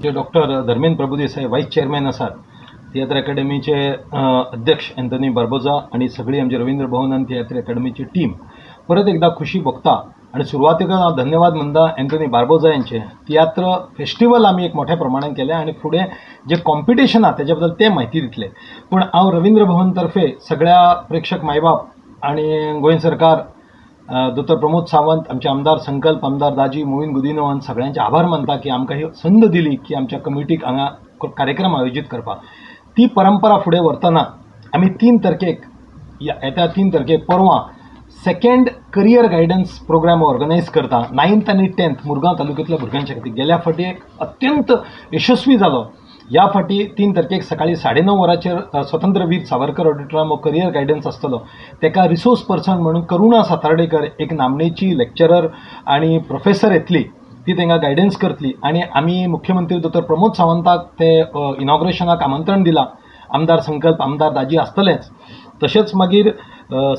जे doctor Dharmendra Prabhudesai vice chairman आसात तियात्र अकॅडमीचे अध्यक्ष एंथनी बार्बोजा आणि सगळी आमची रवींद्र भवन आणि तियात्र अकॅडमीची टीम परत एकदा खुशी भोगता आणि सुरवातीक हांव धन्यवाद म्हणटा एंथनी बार्बोजा यांचे. तियात्र फेस्टिवल आम्ही एक मोठ्या प्रमाणात केले आणि फुडें जे कॉम्पिटिशन आहा त्याच्या बद्दल ते माहिती दितले. पण हांव रवींद्र भवन तर्फे सगळ्या प्रेक्षक मायबाप आणि गोंय सरकार डॉ प्रमोद सावंत, आमचे आमदार संकल्प, आमदार दाजी, मोहीन गुदिनो सगळ्यांचे आभार मानता की आमकां ही संद दिली की आमच्या कमिटीक हांगा कार्यक्रम आयोजित करपाक. ती परंपरा फुडें व्हरतना आमी 3 तारखेक येत्या 3 तारखेक परवां second career guidance program organise करता 9th आणि 10th मुरगांव तालुक्यांतल्या भुरग्यांच्या खातीर. गेल्या फाटी एक अत्यंत यशस्वी जालो. ह्या फाटी 3 तारखेक सकाळी 9:30 वरांचेर स्वतंत्रवीर सावरकर ऑडिटोरियम करियर गायडन्स आसतलो. तेका रिसोर्स पर्सन म्हणून करुणा सातार्डेकर एक नामनेची लेक्चरर आणि प्रोफेसर येतली. ती तांकां गायडन्स करतली आणि आमी मुख्यमंत्री डॉ प्रमोद सावंताक ते इनॉग्रेशनाक आमंत्रण दिलां. आमदार संकल्प, आमदार दाजी आसतलेच. तशेंच मागीर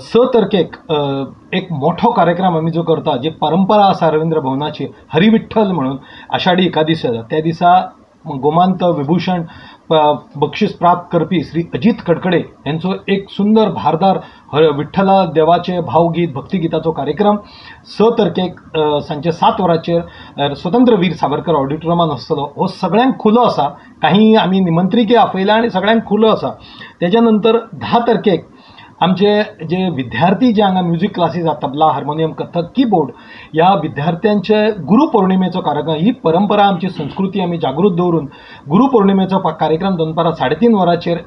6 तारखेक एक मोठो कार्यक्रम आमी जो करता, जी परंपरा आसा रवींद्र भवनाची, हरिविठ्ठल म्हणून आषाढी एकादशी आसा त्या दिसा गोमांत विभूषण बक्षीस प्राप्त करपी श्री अजित कडकडे यांचो एक सुंदर भारदार विठ्ठला देवाचे भावगीत भक्तिगीताचो कार्यक्रम 6 तारखेक सांजे 7 वरांचेर स्वतंत्रवीर सावरकर ऑडिटोरियमान आसतलो. हो सगळ्यांक खुलो आसा. काही आमी निमंत्रिके आपयला आणि सगळ्यांक खुलो आसा. त्याच्या नंतर 10 तारखेक आमचे जे विद्यार्थी जे हांगा म्युझिक क्लासीस आहात, तबला, हार्मोनियम, कथक, कीबोर्ड, ह्या विद्यार्थ्यांचे गुरुपौर्णिमेचो कार्यक्रम, ही परंपरा आमची संस्कृती आमी जागृत दवरून गुरुपौर्णिमेचो कार्यक्रम दनपारां 3:30 वरांचेर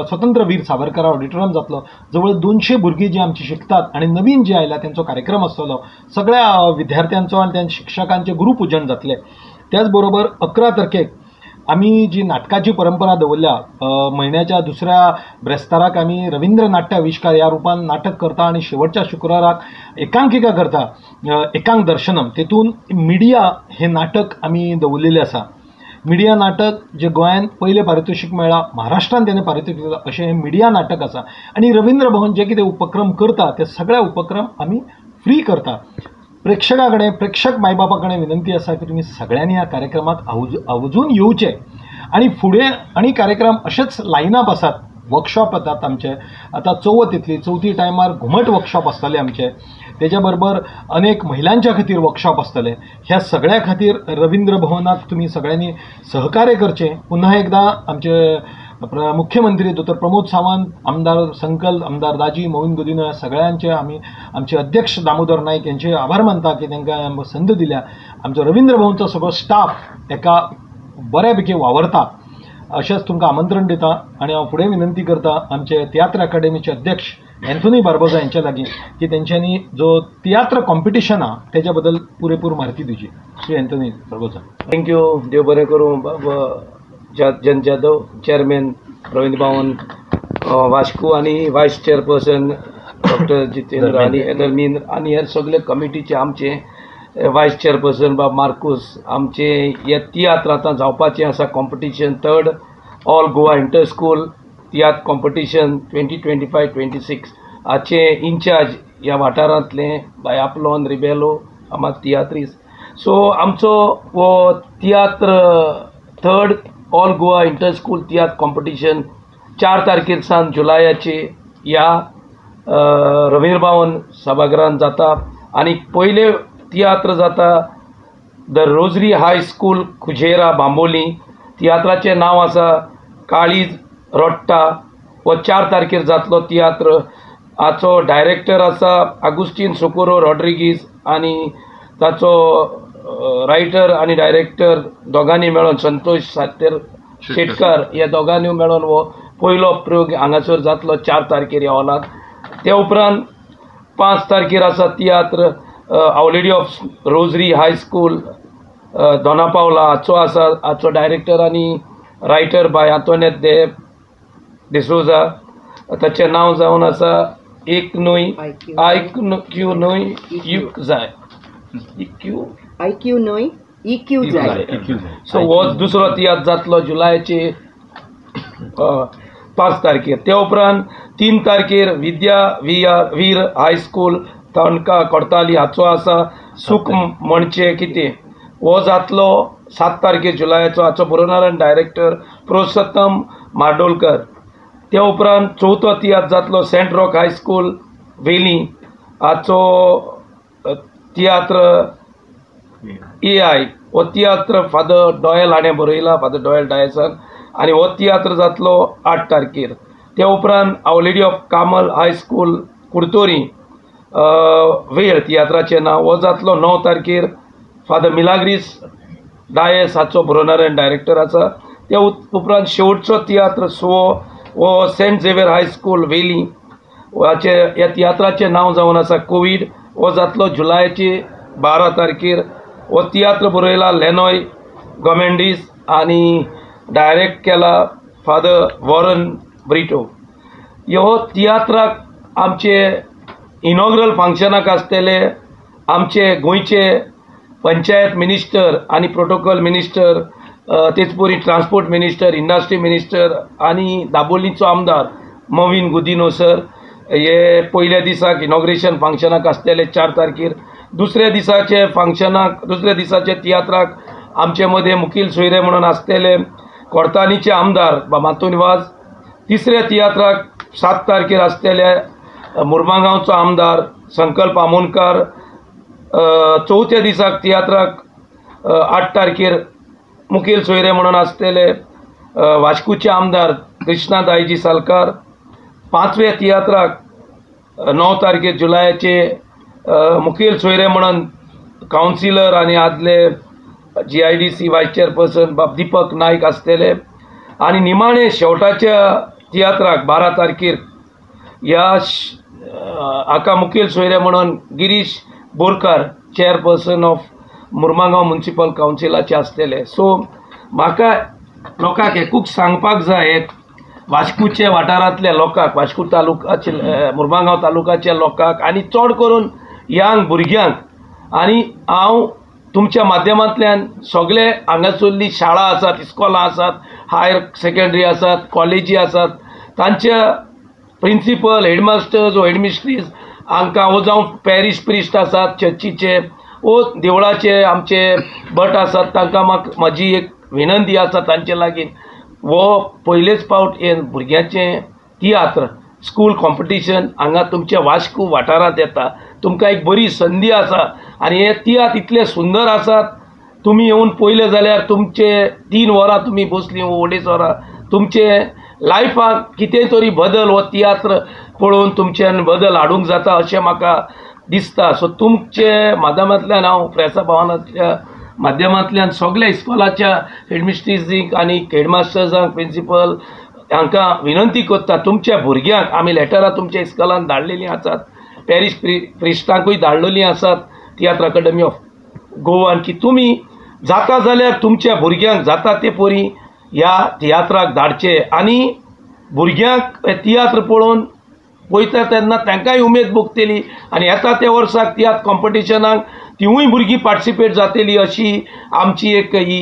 स्वतंत्रवीर सावरकर ऑडिटोरियम जातलो. जवळ 200 भुरगीं जी आमची शिकतात आणि नवीन जे आयला त्यांचो कार्यक्रम आसतलो. सगळ्या विद्यार्थ्यांचो आणि त्या शिक्षकांचे गुरुपूजन जातले. त्याच बरोबर 11 तारखेक आमी जी नाटकाची परंपरा दवरल्या, म्हयन्याच्या दुसऱ्या ब्रेस्ताराक आमी रवींद्र नाट्य आविष्कार ह्या रुपान नाटक करता आणि शेवटच्या शुक्राराक एकांकिका करता, एकांक दर्शनम. तेतून मिडिया हे नाटक आमी दवरलेलें आसा. मिडिया नाटक जे गोंयांत पयलें पारितोषिक मेळ्ळां, महाराष्ट्रांत तेणें पारितोषिक दिलां, अशें हें मिडिया नाटक आसा. आनी रवींद्र भवन जे कितें उपक्रम करता ते सगळे उपक्रम आमी फ्री करता. प्रेक्षकां कडेन, प्रेक्षक मायबापा कडेन विनंती आसा की तुमी सगळ्यांनी ह्या कार्यक्रमाक आवर्जून येवचें. आणि फुडें आनी कार्यक्रम अशेच लायनअप आसात. वर्कशॉप येतात आमचे. आतां चवथ येतली, चवथी टायमार घुमट वर्कशॉप आसतले आमचे. तेच्या बरोबर अनेक महिलांच्या खातीर वर्कशॉप आसतले. ह्या सगळ्या खातीर रवींद्र भवनाक तुमी सगळ्यांनी सहकार्य करचें. पुन्हा एकदा आमचे मुख्यमंत्री डॉ प्रमोद सावंत, आमदार संकल्प, आमदार दाजी, मोहीन गुदिनो ह्या सगळ्यांचे आमचे अध्यक्ष दामोदर नाईक यांचे आभार मानता की तांकां संद दिल्या. आमचो रवींद्र भवनचो सगळो स्टाफ एका बऱ्यापैकी वावरता. अशेंच तुमकां आमंत्रण दिता आणि हांव फुडें विनंती करता आमचे तियात्र अकॅडमीचे अध्यक्ष एंथनी बार्बोजा यांच्या लागीं की तेंच्यांनी जो तियात्र कॉम्पिटिशन आहा तेच्या बद्दल पुरेपूर म्हायती दिवची. श्री एंथनी बार्बोजा. थँक्यू. देव बरें करूं. जन जाधव, चेअरमॅन रवींद्र भवन वास्को आणि वायस चेअरपर्सन डॉक्टर जितेंद्र आणि धर्मेंद्र आणि हे सगळे कमिटीचे आमचे वायस चेअरपर्सन बाब मार्कूस. आमचे हे तियात्र आतां जावपाचें आसा competition. 3rd all Goa inter school tiatr competition 2025-26 हाचे इन्चार्ज ह्या वाठारांतले बाय आपलोन रिबेलो आमाक तियात्रीस. सो आमचो हो tiatr 3rd all Goa inter school tiatr competition 4 तारखेर सावन जुलयाचे ह्या रवींद्र भवन सभागृहांत जाता. आणि पयले तियात्र जाता the rosary High school खुजेरा Bambolim. तियात्राचें नांव आसा काळीज रोट्टा. हो 4 तारखेर जातलो तियात्र. हाचो डायरेक्टर आसा आगुस्टीन सोकोरो रॉड्रिगीज आणि ताचो रायटर आणि डायरेक्टर दोगांनी मेळून संतोष सातेर शेटकार ह्या दोगांनी मेळून हो पयलो प्रयोग हांगासर जातलो 4 तारखेर ह्या हॉलांत. ते उपरांत 5 तारखेर आसा tiatr Our Lady of Rosary High School Dona Paula. हाचो आसा, हाचो डायरेक्टर आणि writer by Antoinette de Souza. ताचें नांव जावन आसा एक न्हय आयक्यू न्हय यूक जाय. IQ न्हय EQ जाय. सो हो दुसरो तियात्र जातलो जुलयाचे 5 तारखेर. ते उपरांत 3 तारखेर विद्या वीर हाय स्कूल तणका कोर्ताली हाचो आसा सूख म्हणचे कितें हो जातलो 7 तारखेर जुलायाचो हाचो बरोवनारायण डायरेक्टर पुरुषोत्तम मार्डोलकर. ते उपरांत चवथो तियात्र जातलो सेंट रॉक हायस्कूल वेली हाचो तियात्र AI हो तियात्र फादर डॉयल हाणें बरयला, फादर डॉयल डायसन, आनी हो तियात्र जातलो 8 तारखेर. ते उपरांत आवर लेडी ऑफ कामल हायस्कूल कुडतोरी वेळ तियात्राचें नांव हो जातलो 9 तारखेर. फादर मिलाग्रीस डायस हाचो बरोवनारायण डायरेक्टर आसा. ते उपरांत शेवटचो तियात्र हो सेंट झेवियर हायस्कूल वेली ह्या तियात्राचें नांव जावन आसा कोवीड. हो जातलो जुलायाची 12 तारखेर. हो तियात्र बरयला लेनॉय गॉमेंडीस आनी डायरेक्ट केला फादर वॉरन ब्रिटो. ह्यो तियात्राक आमचे इनॉग्रल फंक्शनाक आसतले आमचे गोंयचे पंचायत मिनिस्टर आनी प्रोटोकॉल मिनिस्टर, तेच परी ट्रान्सपोर्ट मिनिस्टर, इंडस्ट्री मिनिस्टर आनी दाबोलीचो आमदार मवीन गुदिनो सर हे पयल्या दिसाक इनॉग्रेशन फंक्शनाक आसतले 4 तारखेर. दुसऱ्या दिसाचे तियात्राक आमचे मदें मुकील सोयरे म्हणून आसतले कोर्तानीचे आमदार मातू निवाज. तिसऱ्या तियात्राक 7 तारखेर आसतले मुरमागांवचो आमदार संकल्प आमोणकार. चवथ्या दिसाक तियात्राक 8 तारखेर मुखेल सोयरे म्हणून आसतले वास्कोचे आमदार कृष्णा दायजी सालकार. 5व्या तियात्राक 9 तारखेर जुलायाचे मुखेल सोयरे म्हणून कावन्सिलर आनी आदले GIDC वायस चेअरपर्सन बाब दीपक नायक आसतले. आनी निमाणे शेवटाच्या तियात्राक 12 तारखेर ह्या हाका मुखेल सोयरे म्हणून Girish Borkar chairperson of Mormugao municipal कावन्सिलाचे आसतले. सो म्हाका लोकांक एकूच सांगपाक जाय, एक वास्कोचे वाठारांतल्या लोकांक, वास्को तालुकाचे मुरमागांव तालुकाच्या लोकांक आनी चड करून यंग भुरग्यांक, आनी हांव तुमच्या माध्यमांतल्यान सगळे हांगासरली शाळा आसात, इस्कॉलां आसात, हायर सेकंडरी आसात, कॉलेजी आसात, तांच्या प्रिंसिपल, हेडमास्टर्स वो हेडमिस्ट्रीज हांकां वो जावं पॅरीश प्रिस्ट आसात चर्चीचे वो देवळाचे आमचे भट आसात, तांकां म्हाजी एक विनंती आसा तांचे लागीं, वो पयलेच फावट हे भुरग्यांचें तियात्र स्कूल कॉम्पिटिशन हांगा तुमच्या वास्को वाठारांत येता. तुमकां एक बरी संदी आसा आनी हे तियात्र इतले सुंदर आसात. तुमी येवन पळयले जाल्यार तुमचे 3 वरां तुमी बसलीं अडेच वरां तुमचे लायफाक कितें तरी बदल हो तियात्र पळोवन तुमच्यान बदल हाडूंक जाता अशें म्हाका दिसता. सो तुमचे माध्यमांतल्यान हांव प्रेसा भवनाच्या माध्यमांतल्यान सगळ्या इस्कॉलाच्या हेडमिस्ट्रीजींक आनी हेडमास्टर्सांक, प्रिंसिपल हांकां विनंती करता, तुमच्या भुरग्यांक आमी लेटरां तुमच्या इस्कॉलान धाडलेलीं आसात, पॅरीश प्रिस्टांकूय धाडलेलीं आसात तियात्र अकादमी ऑफ गोवान, की तुमी जाता जाल्यार तुमच्या भुरग्यांक जाता ते परी ह्या तियात्राक धाडचे आनी भुरग्यांक तियात्र पळोवन पळयता तेन्ना तांकांय उमेद भोगतली आनी येता त्या वर्साक तियात्र कॉम्पिटिशनाक तिवूय भुरगीं पार्टिसिपेट जातली अशी आमची एक ही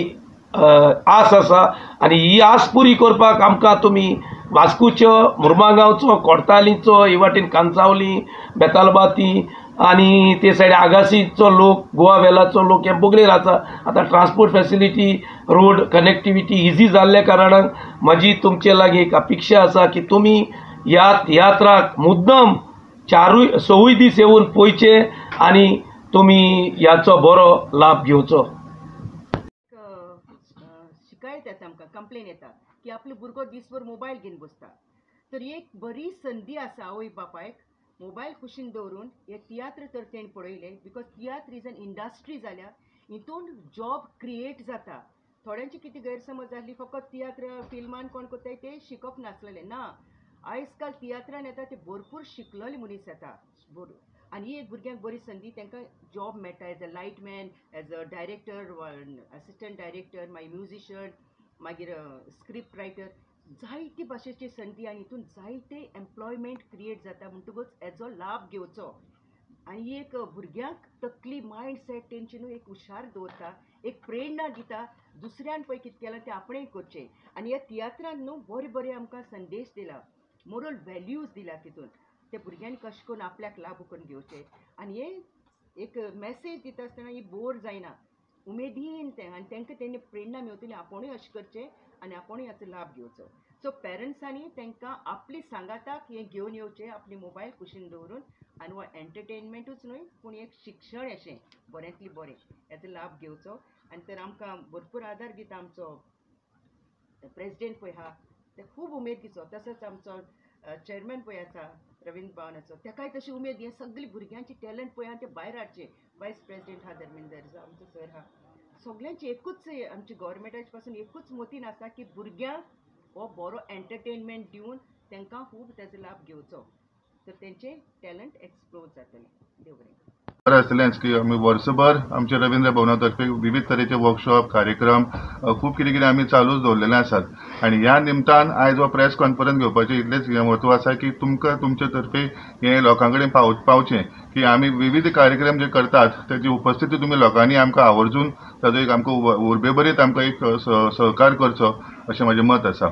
आस आसा. आनी ही आस पुरी करपाक आमकां तुमी वास्कोच्यो, मुरमागांवचो, कोर्तालीचो, हे वाटेन कांचावली, बेतालबाती आनी ते सायड आगासीचो लोक, गोवा वेलाचो लोक हे बोगलेर आसा. आतां transport facility, road connectivity easy जाल्ल्या कारणान म्हजी तुमचे लागीं एक अपेक्षा आसा की तुमी ह्या तियात्राक मुद्दम 4-6 दीस येवन पळोवचे आनी तुमी ह्याचो बरो लाभ घेवचो. शिकायत येता, आमकां कंप्लेन येता की आपलो भुरगो दिसभर मोबायल घेवन बसता. तर ही एक बरी संदी आसा आवय बापायक मोबायल कुशीन दवरून हे तियात्र तर तेणी पळयले, because tiatr is an industry जाल्या, हितून जॉब क्रिएट जाता. थोड्यांची कितें गैरसमज जाल्ली फकत तियात्र फिल्मान कोण करताय ते शिकप नासलेले ना. आयज काल तियात्रान येता ते भरपूर शिकलेले मनीस येता आनी ही एक भुरग्यांक बरी संदी, तांकां जॉब मेळटा as a lightman, as a director, assistant director, मागीर म्युजिशियन, मागीर स्क्रिप्ट रायटर, जायती भाशेची संदी आनी हितून जायते एम्प्लॉयमेंट क्रिएट जाता. म्हणटकूच हेजो लाभ घेवचो आनी एक भुरग्यांक तकली मायंड सेट तेंची एक हुशार दवरता, एक प्रेरणा दिता, दुसऱ्यान पळय कितें केलां तें आपणें करचें. आनी ह्या तियात्रान न्हू बरे बरे आमकां संदेश दिला, मोरल व्हॅल्यूज दिल्या तितून. त्या भुरग्यांनी कशें करून आपल्याक लाभ करून घेवचे आनी हे एक मॅसेज दिता आसतना ही बोर जायना. उमेदीन ते आनी तांकां तेणी प्रेरणा मेळटली आपुणूय अशें करचें आनी आपुणूय हाचो लाभ घेवचो. सो पेरंट्सांनी तांकां आपली सांगाताक हें घेवन येवचें आपली मोबायल कुशीन दवरून आनी हो एंटरटेनमेंटूच न्हय पूण एक शिक्षण अशें बऱ्यांतली बरें हेचो लाभ घेवचो. आनी तर आमकां भरपूर आदार दिता आमचो प्रेसिडेंट पळय आहा ते खूब उमेद दिसो. तसोच आमचो चेअरमॅन पळय आसा रवींद्र भवनाचो तेकाय तशी उमेद हे सगळीं भुरग्यांची टॅलंट पळय आहा ते भायर हाडचे. वायस प्रेसिडेंट आहा धर्मेंद्र आमचो सर आहा सगळ्यांची एकूच आमची गव्हर्मेंटाचे पासून एकूच मोतीन आसा की भुरग्यांक हो बरो एंटरटेनमेंट दिवन तांकां खूब तेजो लाभ घेवचो तर तेंचे टॅलंट एक्सप्लोर जातलें. देव बरें बरें आसतलेंच की आमी वर्सभर आमचे रवींद्र भवना तर्फे विविध तरेचे वर्कशॉप कार्यक्रम खूब कितें कितें आमी चालूच दवरलेले आसात आनी ह्या निमतान आयज हो प्रेस कॉन्फरन्स घेवपाचें इतलेंच म्हत्व आसा की तुमकां तुमचे तर्फे हें लोकां कडेन पावचें की आमी विविध कार्यक्रम जे करतात तेची उपस्थिती तुमी लोकांनी आमकां आवर्जून ताजो एक आमकां उर्बेभरीत आमकां एक सहकार करचो अशें म्हजें मत आसा.